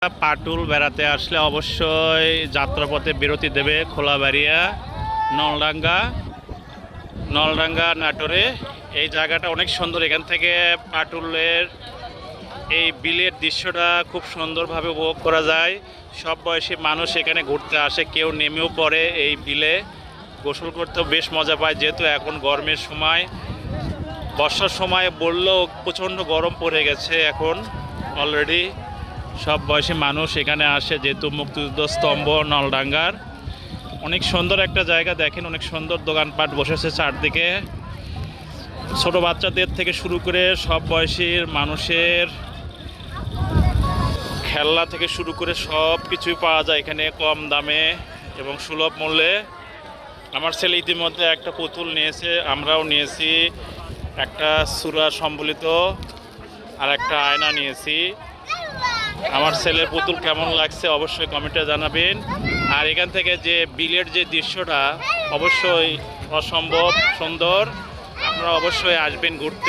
পাটুল বেড়াতে আসলে অবশ্যই যাত্রাপথে বিরতি দেবে খোলাবাড়িয়া নলডাঙ্গা নাটোরে। এই জায়গাটা অনেক সুন্দর। এখান থেকে পাটুলের এই বিলের দৃশ্যটা খুব সুন্দরভাবে উপভোগ করা যায়। সব বয়সী মানুষ এখানে ঘুরতে আসে, কেউ নেমেও পড়ে এই বিলে। গোসল করতেও বেশ মজা পায়, যেহেতু এখন গরমের সময়। বর্ষার সময় বললেও প্রচণ্ড গরম পড়ে গেছে এখন অলরেডি। সব বয়সী মানুষ এখানে আসে, যেহেতু মুক্তিযুদ্ধ স্তম্ভ নলডাঙ্গার। অনেক সুন্দর একটা জায়গা, দেখেন অনেক সুন্দর দোকানপাট বসেছে চারদিকে। ছোট বাচ্চাদের থেকে শুরু করে সব বয়সীর মানুষের খেলনা থেকে শুরু করে সব কিছুই পাওয়া যায় এখানে কম দামে এবং সুলভ মূল্যে। আমার ছেলে ইতিমধ্যে একটা পুতুল নিয়েছে, আমরাও নিয়েছি একটা সূরা সম্বলিত আর একটা আয়না নিয়েছি। আমার ছেলের পুতুল কেমন লাগছে অবশ্যই কমেন্টে জানাবেন। আর এখান থেকে যে বিলের যে দৃশ্যটা অবশ্যই অসম্ভব সুন্দর। আপনারা অবশ্যই আসবেন ঘুরতে।